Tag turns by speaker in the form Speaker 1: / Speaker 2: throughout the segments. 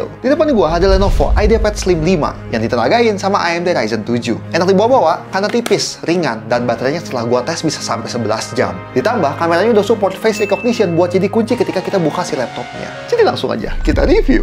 Speaker 1: Halo, di depan gua ada Lenovo IdeaPad Slim 5 yang ditenagain sama AMD Ryzen 7. Enak dibawa-bawa karena tipis, ringan, dan baterainya setelah gua tes bisa sampai 11 jam. Ditambah, kameranya udah support face recognition buat jadi kunci ketika kita buka si laptopnya. Jadi langsung aja, kita review.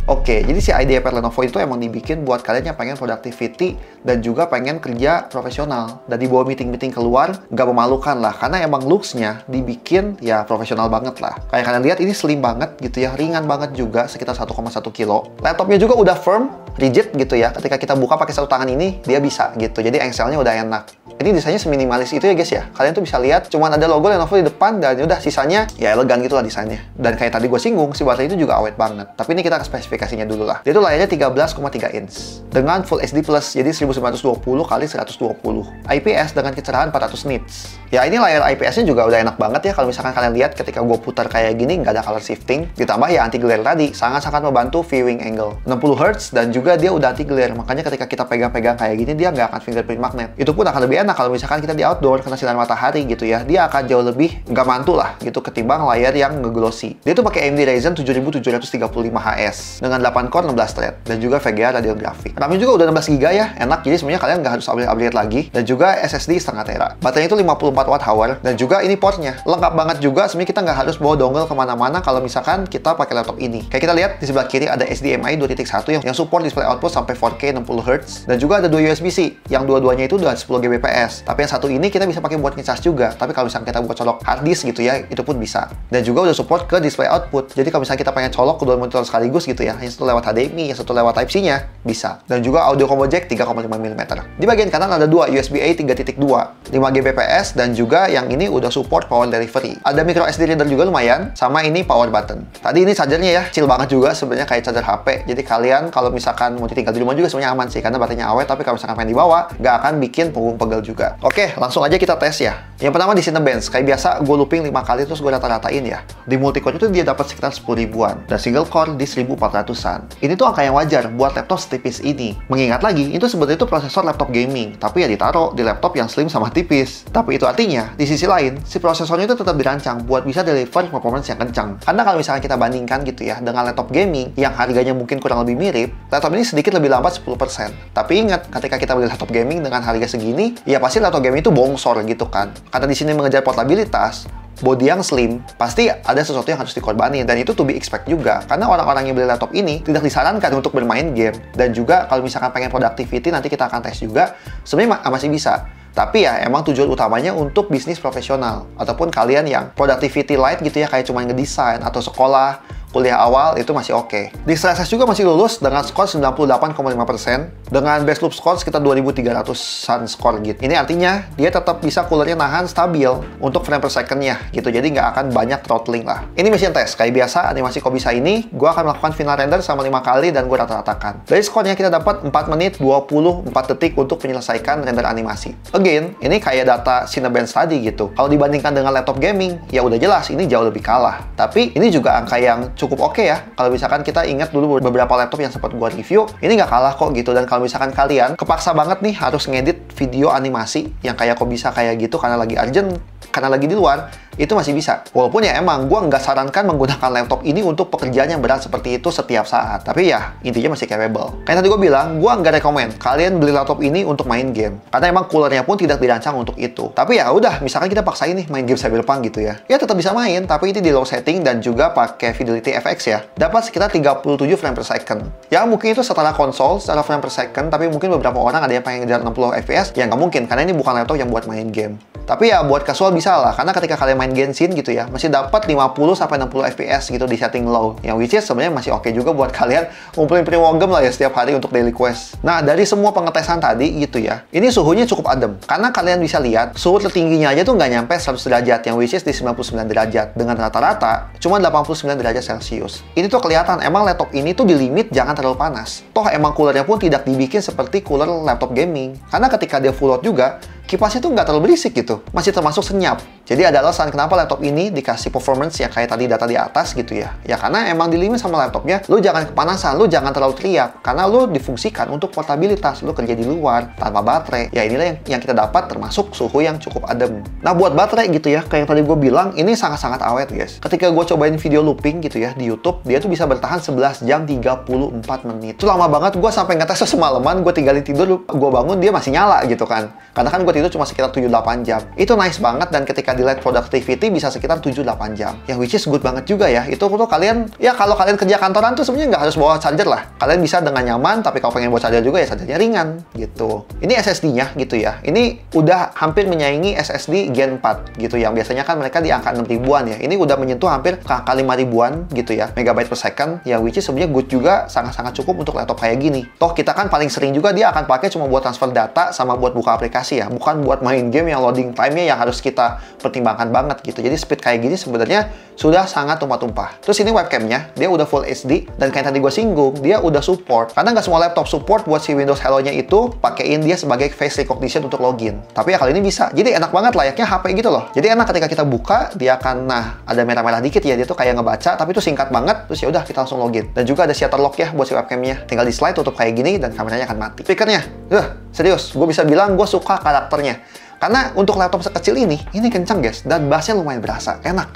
Speaker 1: Oke, jadi si IdeaPad Lenovo itu emang dibikin buat kalian yang pengen productivity dan juga pengen kerja profesional. Dan dibawa meeting-meeting keluar, nggak memalukan lah. Karena emang looks-nya dibikin ya profesional banget lah. Kayak kalian lihat ini slim banget gitu ya, ringan banget juga, sekitar 1,1 kilo. Laptopnya juga udah firm, rigid gitu ya. Ketika kita buka pakai satu tangan ini, dia bisa gitu. Jadi engselnya udah enak. Ini desainnya seminimalis itu ya guys ya. Kalian tuh bisa lihat, cuman ada logo Lenovo di depan dan udah sisanya ya elegan gitu lah desainnya. Dan kayak tadi gue singgung, si baterai itu juga awet banget. Tapi ini kita ke spesifikasinya dulu lah. Dia tuh layarnya 13,3 inch dengan Full HD Plus, jadi 1920 x 120. IPS dengan kecerahan 400 nits. Ya ini layar IPS-nya juga udah enak banget ya. Kalau misalkan kalian lihat ketika gue putar kayak gini, nggak ada color shifting. Ditambah ya anti glare tadi, sangat-sangat membantu viewing angle. 60 Hz dan juga dia udah anti glare. Makanya ketika kita pegang-pegang kayak gini, dia nggak akan fingerprint magnet. Itu pun akan lebih enak kalau misalkan kita di outdoor kena sinar matahari gitu ya. Dia akan jauh lebih nggak mantul lah gitu ketimbang layar yang nge-glossy. Dia tuh pakai AMD Ryzen 7735HS dengan 8 core 16 thread dan juga VGA radio grafik. RAM-nya juga udah 16 GB ya, enak. Jadi sebenarnya kalian nggak harus upgrade lagi. Dan juga SSD setengah tera. Baterainya itu 54 watt hour dan juga ini portnya lengkap banget juga. Sebenarnya kita nggak harus bawa dongle kemana-mana kalau misalkan kita pakai laptop ini. Kayak kita lihat di sebelah kiri ada HDMI 2.1 yang support display output sampai 4K 60 Hz dan juga ada dua USB-C yang dua-duanya itu udah 10 Gbps. Tapi yang satu ini kita bisa pakai buat ngecas juga. Tapi kalau misalkan kita buat colok hard disk gitu ya, itu pun bisa. Dan juga udah support ke display output. Jadi kalau misalkan kita pengen colok kedua monitor sekaligus gitu ya, yang satu lewat HDMI, yang satu lewat Type-C-nya, bisa. Dan juga audio combo jack 3,5 mm. Di bagian kanan ada dua USB-A 3.2, 5 Gbps, dan juga yang ini udah support power delivery. Ada micro SD reader juga lumayan, sama ini power button. Tadi ini chargernya ya, chill banget juga sebenarnya kayak charger HP. Jadi kalian kalau misalkan mau ditinggal di rumah juga sebenarnya aman sih, karena baterainya awet, tapi kalau misalkan pengen dibawa, nggak akan bikin punggung pegel juga. Oke, langsung aja kita tes ya. Yang pertama di Cinebench, kayak biasa gue looping 5 kali terus gue rata-ratain ya. Di multi-core itu dia dapat sekitar 10 ribuan, dan single core di 1400-an. Ini tuh angka yang wajar buat laptop setipis ini. Mengingat lagi, itu sebenarnya itu prosesor laptop gaming, tapi ya ditaruh di laptop yang slim sama tipis. Tapi itu artinya, di sisi lain, si prosesornya itu tetap dirancang buat bisa deliver performance yang kencang. Karena kalau misalnya kita bandingkan gitu ya, dengan laptop gaming yang harganya mungkin kurang lebih mirip, laptop ini sedikit lebih lambat 10%. Tapi ingat, ketika kita beli laptop gaming dengan harga segini, ya pasti laptop gaming itu bongsor gitu kan. Karena di sini mengejar portabilitas, body yang slim, pasti ada sesuatu yang harus dikorbanin, dan itu to be expect juga. Karena orang-orang yang beli laptop ini tidak disarankan untuk bermain game. Dan juga kalau misalkan pengen productivity, nanti kita akan tes juga, sebenarnya masih bisa. Tapi ya emang tujuan utamanya untuk bisnis profesional, ataupun kalian yang productivity light gitu ya, kayak cuma ngedesain atau sekolah, kuliah awal, itu masih oke. Di stress test juga masih lulus dengan skor 98,5%, dengan best loop score sekitar 2300-an skor gitu. Ini artinya dia tetap bisa coolernya nahan stabil untuk frame per second-nya gitu, jadi nggak akan banyak throttling lah. Ini mesin test, kayak biasa animasi kok bisa ini, gue akan melakukan final render sama 5 kali dan gue rata-ratakan. Dari skornya kita dapat 4 menit 24 detik untuk menyelesaikan render animasi. Again, ini kayak data Cinebench tadi gitu. Kalau dibandingkan dengan laptop gaming, ya udah jelas ini jauh lebih kalah. Tapi ini juga angka yang cukup oke ya. Kalau misalkan kita ingat dulu beberapa laptop yang sempat gua review, ini nggak kalah kok gitu. Dan kalau misalkan kalian kepaksa banget nih harus ngedit video animasi yang kayak kok bisa kayak gitu karena lagi urgent, karena lagi di luar, itu masih bisa. Walaupun ya emang gua nggak sarankan menggunakan laptop ini untuk pekerjaan yang berat seperti itu setiap saat. Tapi ya intinya masih capable. Kayak tadi gua bilang, gua nggak rekomen kalian beli laptop ini untuk main game. Karena emang coolernya pun tidak dirancang untuk itu. Tapi ya udah, misalkan kita paksain nih main game Cyberpunk gitu ya. Ya tetap bisa main, tapi ini di low setting dan juga pakai Fidelity FX ya. Dapat sekitar 37 frame per second. Ya mungkin itu setara konsol, secara frame per second, tapi mungkin beberapa orang ada yang pengen ngejar 60 FPS, ya nggak mungkin, karena ini bukan laptop yang buat main game. Tapi ya buat casual bisa lah, karena ketika kalian main Genshin gitu ya, masih dapat 50-60 FPS gitu di setting low. Yang which is sebenarnya masih oke juga buat kalian ngumpulin Primogem lah ya setiap hari untuk daily quest. Nah, dari semua pengetesan tadi gitu ya, ini suhunya cukup adem. Karena kalian bisa lihat, suhu tertingginya aja tuh nggak nyampe 100 derajat, yang which is di 99 derajat. Dengan rata-rata, cuma 89 derajat Celcius. Ini tuh kelihatan, emang laptop ini tuh di limit jangan terlalu panas. Toh emang coolernya pun tidak dibikin seperti cooler laptop gaming. Karena ketika dia full load juga, kipasnya tuh nggak terlalu berisik gitu, masih termasuk senyap. Jadi ada alasan kenapa laptop ini dikasih performance yang kayak tadi data di atas gitu ya. Ya karena emang di limit sama laptopnya, lu jangan kepanasan, lu jangan terlalu teriak. Karena lu difungsikan untuk portabilitas, lu kerja di luar tanpa baterai. Ya inilah yang kita dapat termasuk suhu yang cukup adem. Nah buat baterai gitu ya, kayak yang tadi gue bilang, ini sangat-sangat awet guys. Ketika gue cobain video looping gitu ya di YouTube, dia tuh bisa bertahan 11 jam 34 menit. Itu lama banget, gue sampai ngetes semalaman, gue tinggalin tidur, gue bangun dia masih nyala gitu kan. Karena kan gue tidur cuma sekitar 7-8 jam. Itu nice banget, dan ketika di light productivity bisa sekitar 7-8 jam. Yang which is good banget juga ya. Itu tuh kalian, ya kalau kalian kerja kantoran tuh sebenarnya nggak harus bawa charger lah. Kalian bisa dengan nyaman, tapi kalau pengen bawa charger juga ya chargernya ringan gitu. Ini SSD-nya gitu ya. Ini udah hampir menyaingi SSD Gen 4 gitu, yang biasanya kan mereka di angka 6 ribuan ya. Ini udah menyentuh hampir ke angka 5 ribuan gitu ya, megabyte per second, yang which is sebenarnya good juga, sangat-sangat cukup untuk laptop kayak gini. Toh kita kan paling sering juga dia akan pakai cuma buat transfer data sama buat buka aplikasi ya, bukan buat main game yang loading time-nya yang harus kita pertimbangkan banget gitu. Jadi speed kayak gini sebenarnya sudah sangat tumpah-tumpah. Terus ini webcamnya, dia udah Full HD, dan kayak tadi gue singgung, dia udah support. Karena nggak semua laptop support buat si Windows Hello-nya itu pakein dia sebagai face recognition untuk login. Tapi ya kali ini bisa. Jadi enak banget, layaknya HP gitu loh. Jadi enak ketika kita buka, dia akan, nah ada merah-merah dikit ya, dia tuh kayak ngebaca, tapi itu singkat banget, terus ya udah kita langsung login. Dan juga ada shutter lock ya buat si webcamnya. Tinggal di slide tutup kayak gini, dan kameranya akan mati. Speakernya, serius, gue bisa bilang gue suka karakternya. Karena untuk laptop sekecil ini kencang guys, dan bassnya lumayan berasa, enak.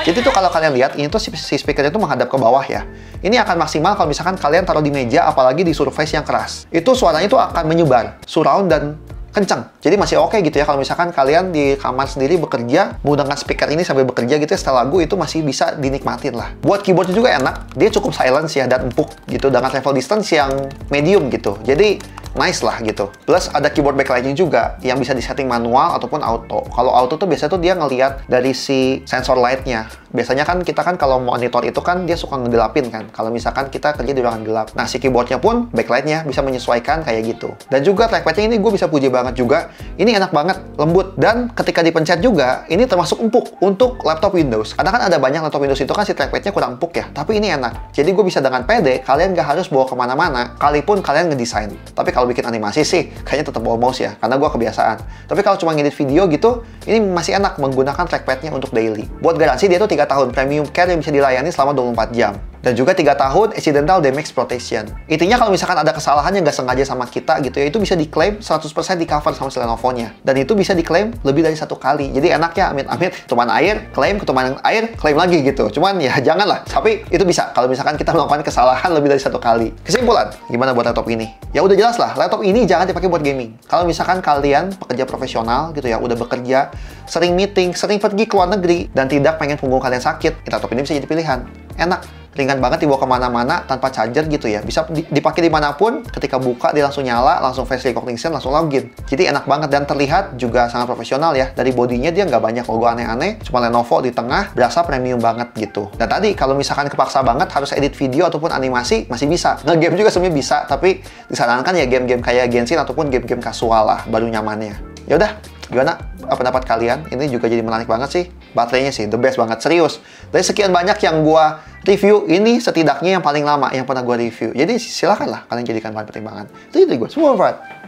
Speaker 1: Jadi tuh kalau kalian lihat, ini tuh si speakernya tuh menghadap ke bawah ya. Ini akan maksimal kalau misalkan kalian taruh di meja, apalagi di surface yang keras. Itu suaranya tuh akan menyebar, surround dan kenceng. Jadi masih oke gitu ya kalau misalkan kalian di kamar sendiri bekerja, menggunakan speaker ini sambil bekerja gitu ya, setel lagu itu masih bisa dinikmatin lah. Buat keyboardnya juga enak, dia cukup silence ya dan empuk gitu, dengan level distance yang medium gitu. Jadi nice lah gitu. Plus ada keyboard backlighting juga yang bisa disetting manual ataupun auto. Kalau auto tuh biasanya tuh dia ngelihat dari si sensor lightnya. Biasanya kan kita kan kalau monitor itu kan dia suka ngegelapin kan. Kalau misalkan kita kerja di ruangan gelap. Nah si keyboardnya pun backlightnya bisa menyesuaikan kayak gitu. Dan juga trackpadnya ini gue bisa puji banget juga. Ini enak banget, lembut. Dan ketika dipencet juga, ini termasuk empuk untuk laptop Windows. Karena kan ada banyak laptop Windows itu kan si trackpadnya kurang empuk ya. Tapi ini enak. Jadi gue bisa dengan pede, kalian nggak harus bawa kemana-mana. Kalipun kalian ngedesain. Tapi kalau bikin animasi sih, kayaknya tetap bawa mouse ya. Karena gue kebiasaan. Tapi kalau cuma ngedit video gitu, ini masih enak menggunakan trackpadnya untuk daily. Buat garansi dia tuh 3 tahun premium care yang bisa dilayani selama 24 jam. Dan juga 3 tahun accidental damage protection. Intinya kalau misalkan ada kesalahan yang nggak sengaja sama kita gitu ya, itu bisa diklaim 100% di cover sama si Lenovo-nya. Dan itu bisa diklaim lebih dari 1 kali. Jadi enak ya, amit-amit ketuman air, klaim, ketuman air, klaim lagi gitu. Cuman ya janganlah. Tapi itu bisa kalau misalkan kita melakukan kesalahan lebih dari 1 kali. Kesimpulan, gimana buat laptop ini? Ya udah jelas lah, laptop ini jangan dipakai buat gaming. Kalau misalkan kalian pekerja profesional gitu ya, udah bekerja, sering meeting, sering pergi ke luar negeri, dan tidak pengen punggung kalian sakit, laptop ini bisa jadi pilihan. Enak, ringan banget dibawa kemana-mana tanpa charger gitu ya. Bisa dipakai dimanapun, ketika buka dia langsung nyala, langsung face recognition, langsung login. Jadi enak banget dan terlihat juga sangat profesional ya. Dari bodinya dia nggak banyak logo aneh-aneh, cuma Lenovo di tengah, berasa premium banget gitu. Dan tadi kalau misalkan kepaksa banget harus edit video ataupun animasi, masih bisa. Nge-game juga sebenarnya bisa, tapi disarankan ya game-game kayak Genshin ataupun game-game kasual lah, baru nyamannya. Ya udah, gimana pendapat kalian? Ini juga jadi menarik banget sih. Baterainya sih the best banget, serius. Dari sekian banyak yang gua review, ini setidaknya yang paling lama yang pernah gua review. Jadi silakanlah kalian jadikan bahan pertimbangan. Itu gue semua,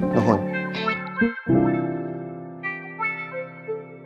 Speaker 1: Nuhun.